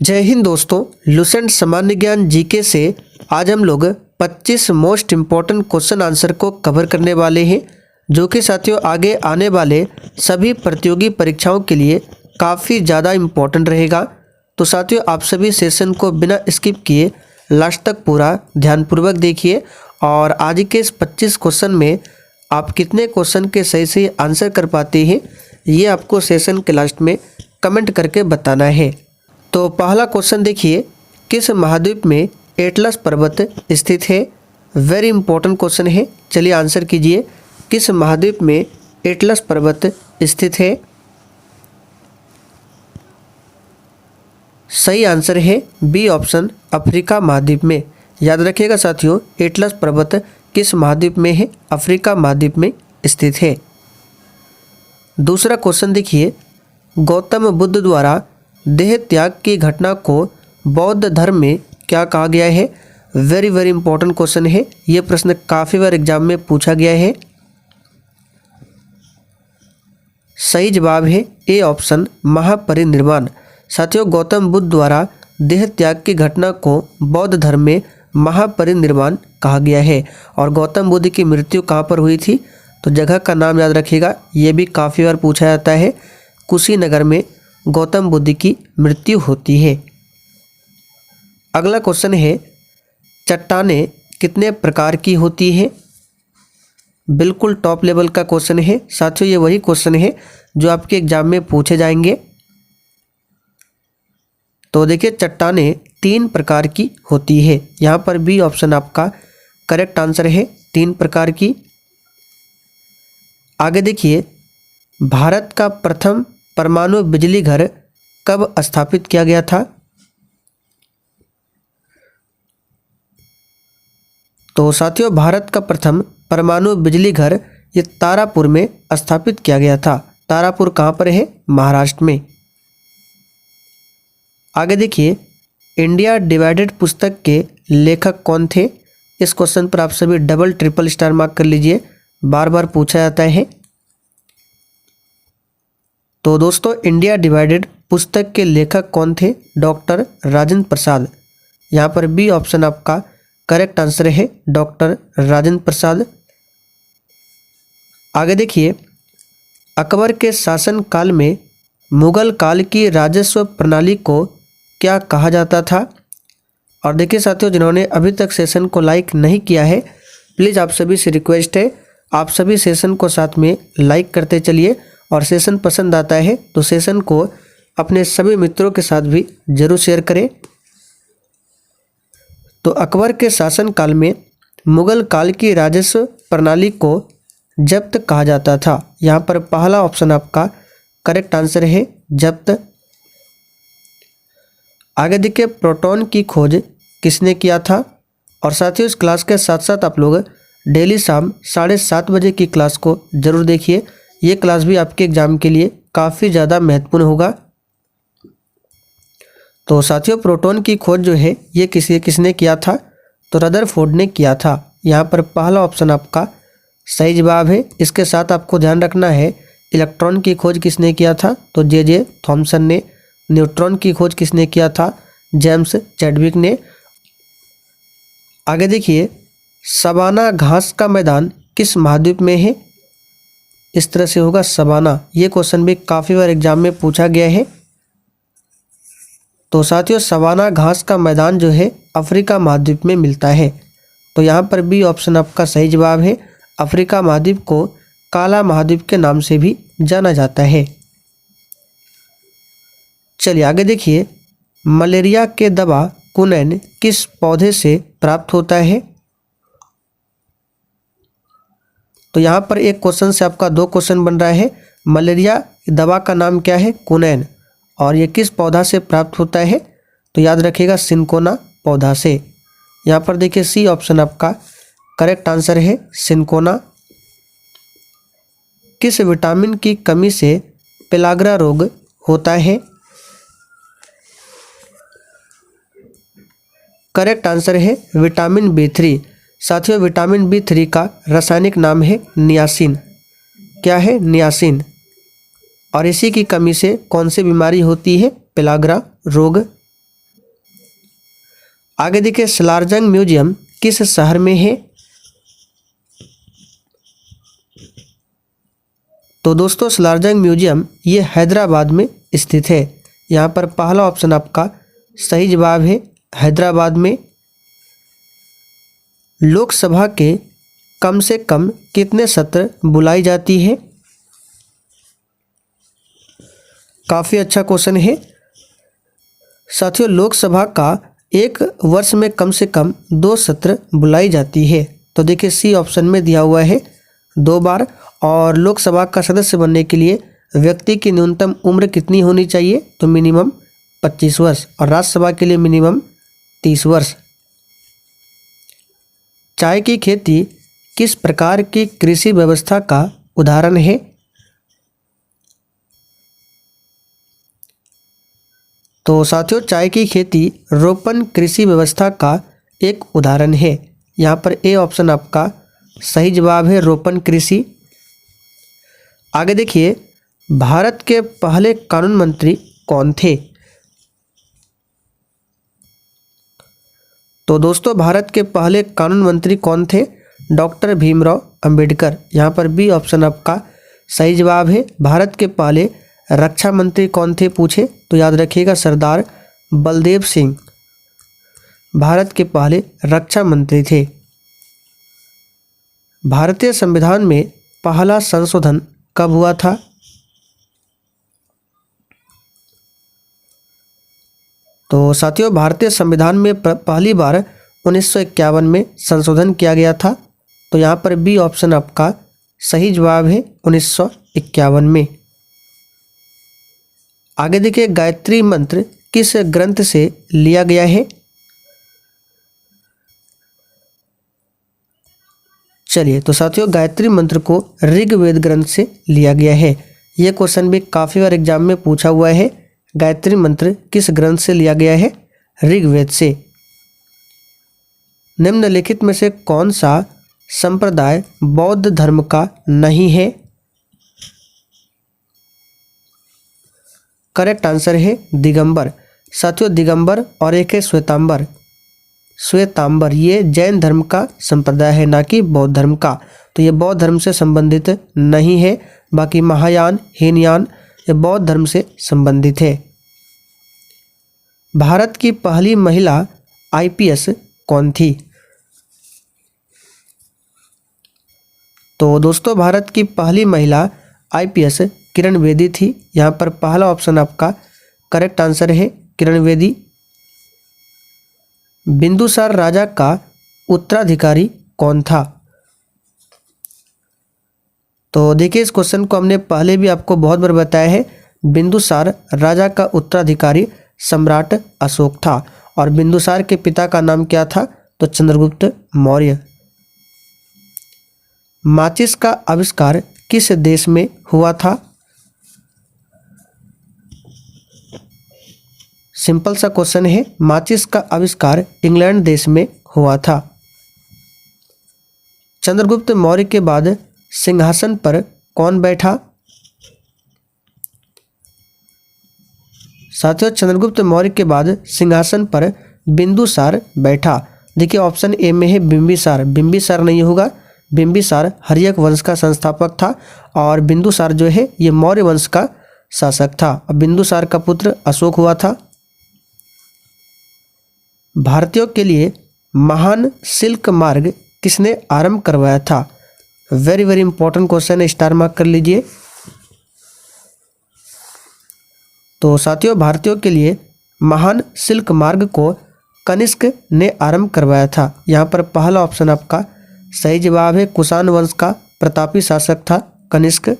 जय हिंद दोस्तों, लुसेंट सामान्य ज्ञान जीके से आज हम लोग 25 मोस्ट इम्पॉर्टेंट क्वेश्चन आंसर को कवर करने वाले हैं, जो कि साथियों आगे आने वाले सभी प्रतियोगी परीक्षाओं के लिए काफ़ी ज़्यादा इम्पॉर्टेंट रहेगा। तो साथियों आप सभी सेशन को बिना स्किप किए लास्ट तक पूरा ध्यानपूर्वक देखिए और आज के इस 25 क्वेश्चन में आप कितने क्वेश्चन के सही सही आंसर कर पाते हैं ये आपको सेशन के लास्ट में कमेंट करके बताना है। तो पहला क्वेश्चन देखिए, किस महाद्वीप में एटलस पर्वत स्थित है? वेरी इंपॉर्टेंट क्वेश्चन है। चलिए आंसर कीजिए, किस महाद्वीप में एटलस पर्वत स्थित है? सही आंसर है बी ऑप्शन, अफ्रीका महाद्वीप में। याद रखिएगा साथियों, एटलस पर्वत किस महाद्वीप में है? अफ्रीका महाद्वीप में स्थित है। दूसरा क्वेश्चन देखिए, गौतम बुद्ध द्वारा देह त्याग की घटना को बौद्ध धर्म में क्या कहा गया है? वेरी वेरी इंपॉर्टेंट क्वेश्चन है। ये प्रश्न काफ़ी बार एग्जाम में पूछा गया है। सही जवाब है ए ऑप्शन, महापरिनिर्वाण। साथियों गौतम बुद्ध द्वारा देह त्याग की घटना को बौद्ध धर्म में महापरिनिर्वाण कहा गया है। और गौतम बुद्ध की मृत्यु कहाँ पर हुई थी? तो जगह का नाम याद रखिएगा, ये भी काफ़ी बार पूछा जाता है। कुशीनगर में गौतम बुद्ध की मृत्यु होती है। अगला क्वेश्चन है, चट्टानें कितने प्रकार की होती हैं? बिल्कुल टॉप लेवल का क्वेश्चन है साथियों। ये वही क्वेश्चन है जो आपके एग्जाम में पूछे जाएंगे। तो देखिए, चट्टानें 3 प्रकार की होती है। यहाँ पर बी ऑप्शन आपका करेक्ट आंसर है, 3 प्रकार की। आगे देखिए, भारत का प्रथम परमाणु बिजली घर कब स्थापित किया गया था? तो साथियों भारत का प्रथम परमाणु बिजली घर ये तारापुर में स्थापित किया गया था। तारापुर कहाँ पर है? महाराष्ट्र में। आगे देखिए, इंडिया डिवाइडेड पुस्तक के लेखक कौन थे? इस क्वेश्चन पर आप सभी डबल ट्रिपल स्टार मार्क कर लीजिए, बार बार पूछा जाता है। तो दोस्तों इंडिया डिवाइडेड पुस्तक के लेखक कौन थे? डॉक्टर राजेंद्र प्रसाद। यहाँ पर बी ऑप्शन आपका करेक्ट आंसर है, डॉक्टर राजेंद्र प्रसाद। आगे देखिए, अकबर के शासन काल में मुगल काल की राजस्व प्रणाली को क्या कहा जाता था? और देखिए साथियों, जिन्होंने अभी तक सेशन को लाइक नहीं किया है, प्लीज़ आप सभी से रिक्वेस्ट है, आप सभी सेशन को साथ में लाइक करते चलिए और सेशन पसंद आता है तो सेशन को अपने सभी मित्रों के साथ भी जरूर शेयर करें। तो अकबर के शासन काल में मुगल काल की राजस्व प्रणाली को जब्त कहा जाता था। यहाँ पर पहला ऑप्शन आपका करेक्ट आंसर है, जब्त। आगे देखिए, प्रोटॉन की खोज किसने किया था? और साथियों इस क्लास के साथ साथ आप लोग डेली शाम 7:30 बजे की क्लास को जरूर देखिए। ये क्लास भी आपके एग्जाम के लिए काफ़ी ज़्यादा महत्वपूर्ण होगा। तो साथियों प्रोटॉन की खोज जो है ये किसने किया था? तो रदरफोर्ड ने किया था। यहाँ पर पहला ऑप्शन आपका सही जवाब है। इसके साथ आपको ध्यान रखना है, इलेक्ट्रॉन की खोज किसने किया था? तो जे थॉमसन ने। न्यूट्रॉन की खोज किसने किया था? जेम्स चैडविक ने। आगे देखिए, सवाना घास का मैदान किस महाद्वीप में है? इस तरह से होगा सवाना। ये क्वेश्चन भी काफ़ी बार एग्जाम में पूछा गया है। तो साथियों सवाना घास का मैदान जो है अफ्रीका महाद्वीप में मिलता है। तो यहाँ पर बी ऑप्शन आपका सही जवाब है। अफ्रीका महाद्वीप को काला महाद्वीप के नाम से भी जाना जाता है। चलिए आगे देखिए, मलेरिया के दवा कुनैन किस पौधे से प्राप्त होता है? तो यहाँ पर एक क्वेश्चन से आपका 2 क्वेश्चन बन रहा है। मलेरिया दवा का नाम क्या है? कुनैन। और ये किस पौधा से प्राप्त होता है? तो याद रखिएगा सिनकोना पौधा से। यहाँ पर देखिए सी ऑप्शन आपका करेक्ट आंसर है, सिनकोना। किस विटामिन की कमी से पेलाग्रा रोग होता है? करेक्ट आंसर है विटामिन B3। साथियों विटामिन B3 का रासायनिक नाम है नियासिन। क्या है? नियासिन। और इसी की कमी से कौन सी बीमारी होती है? पेलाग्रा रोग। आगे देखिए सलारजंग म्यूजियम किस शहर में है? तो दोस्तों सलारजंग म्यूजियम ये हैदराबाद में स्थित है। यहाँ पर पहला ऑप्शन आपका सही जवाब है, हैदराबाद में। लोकसभा के कम से कम कितने सत्र बुलाई जाती है? काफ़ी अच्छा क्वेश्चन है साथियों। लोकसभा का एक वर्ष में कम से कम 2 सत्र बुलाई जाती है। तो देखिए सी ऑप्शन में दिया हुआ है 2 बार। और लोकसभा का सदस्य बनने के लिए व्यक्ति की न्यूनतम उम्र कितनी होनी चाहिए? तो मिनिमम 25 वर्ष और राज्यसभा के लिए मिनिमम 30 वर्ष। चाय की खेती किस प्रकार की कृषि व्यवस्था का उदाहरण है? तो साथियों चाय की खेती रोपण कृषि व्यवस्था का एक उदाहरण है। यहाँ पर ए ऑप्शन आपका सही जवाब है, रोपण कृषि। आगे देखिए भारत के पहले कानून मंत्री कौन थे? तो दोस्तों भारत के पहले कानून मंत्री कौन थे? डॉक्टर भीमराव अंबेडकर। यहाँ पर बी ऑप्शन आपका सही जवाब है। भारत के पहले रक्षा मंत्री कौन थे पूछे तो याद रखिएगा सरदार बलदेव सिंह भारत के पहले रक्षा मंत्री थे। भारतीय संविधान में पहला संशोधन कब हुआ था? तो साथियों भारतीय संविधान में पहली बार 1951 में संशोधन किया गया था। तो यहाँ पर बी ऑप्शन आपका सही जवाब है, 1951 में। आगे देखिए गायत्री मंत्र किस ग्रंथ से लिया गया है? चलिए तो साथियों गायत्री मंत्र को ऋग्वेद ग्रंथ से लिया गया है। यह क्वेश्चन भी काफ़ी बार एग्जाम में पूछा हुआ है। गायत्री मंत्र किस ग्रंथ से लिया गया है? ऋग्वेद से। निम्नलिखित में से कौन सा संप्रदाय बौद्ध धर्म का नहीं है? करेक्ट आंसर है दिगंबर। साथियों दिगंबर और एक है श्वेतांबर। श्वेतांबर ये जैन धर्म का संप्रदाय है, ना कि बौद्ध धर्म का। तो ये बौद्ध धर्म से संबंधित नहीं है। बाकी महायान, हीनयान ये बौद्ध धर्म से संबंधित है। भारत की पहली महिला आईपीएस कौन थी? तो दोस्तों भारत की पहली महिला आईपीएस किरण बेदी थी। यहाँ पर पहला ऑप्शन आपका करेक्ट आंसर है, किरण बेदी। बिंदुसार राजा का उत्तराधिकारी कौन था? तो देखिए इस क्वेश्चन को हमने पहले भी आपको बहुत बार बताया है। बिंदुसार राजा का उत्तराधिकारी सम्राट अशोक था। और बिंदुसार के पिता का नाम क्या था? तो चंद्रगुप्त मौर्य। माचिस का आविष्कार किस देश में हुआ था? सिंपल सा क्वेश्चन है। माचिस का आविष्कार इंग्लैंड देश में हुआ था। चंद्रगुप्त मौर्य के बाद सिंहासन पर कौन बैठा? साथियों चंद्रगुप्त मौर्य के बाद सिंहासन पर बिंदुसार बैठा। देखिए ऑप्शन ए में है बिंबिसार। बिंबिसार नहीं होगा, बिंबिसार हर्यक वंश का संस्थापक था और बिंदुसार जो है ये मौर्य वंश का शासक था। और बिंदुसार का पुत्र अशोक हुआ था। भारतीयों के लिए महान सिल्क मार्ग किसने आरंभ करवाया था? वेरी वेरी इंपॉर्टेंट क्वेश्चन है, स्टार मार्क कर लीजिए। तो साथियों भारतीयों के लिए महान सिल्क मार्ग को कनिष्क ने आरंभ करवाया था। यहाँ पर पहला ऑप्शन आपका सही जवाब है। कुषाण वंश का प्रतापी शासक था कनिष्क।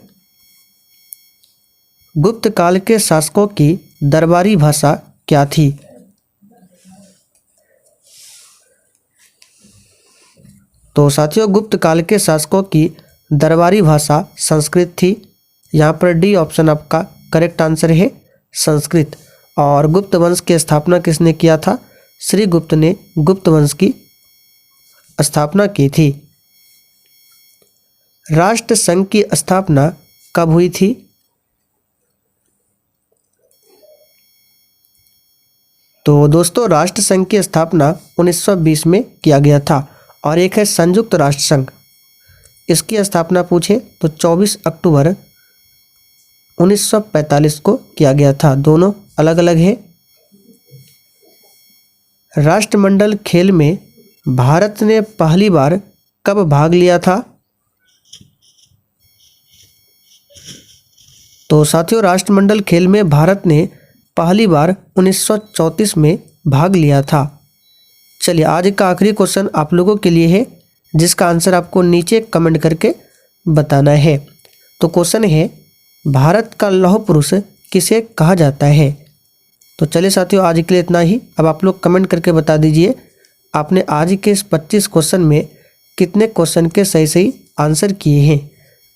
गुप्त काल के शासकों की दरबारी भाषा क्या थी? तो साथियों गुप्त काल के शासकों की दरबारी भाषा संस्कृत थी। यहाँ पर डी ऑप्शन आपका करेक्ट आंसर है, संस्कृत। और गुप्त वंश की स्थापना किसने किया था? श्री गुप्त ने गुप्त वंश की स्थापना की थी। राष्ट्र संघ की स्थापना कब हुई थी? तो दोस्तों राष्ट्रसंघ की स्थापना 1920 में किया गया था। और एक है संयुक्त राष्ट्र संघ, इसकी स्थापना पूछे तो 24 अक्टूबर 1945 को किया गया था। दोनों अलग अलग है। राष्ट्रमंडल खेल में भारत ने पहली बार कब भाग लिया था? तो साथियों राष्ट्रमंडल खेल में भारत ने पहली बार 1934 में भाग लिया था। चलिए आज का आखिरी क्वेश्चन आप लोगों के लिए है, जिसका आंसर आपको नीचे कमेंट करके बताना है। तो क्वेश्चन है, भारत का लौह पुरुष किसे कहा जाता है? तो चलिए साथियों आज के लिए इतना ही। अब आप लोग कमेंट करके बता दीजिए आपने आज के इस 25 क्वेश्चन में कितने क्वेश्चन के सही सही आंसर किए हैं।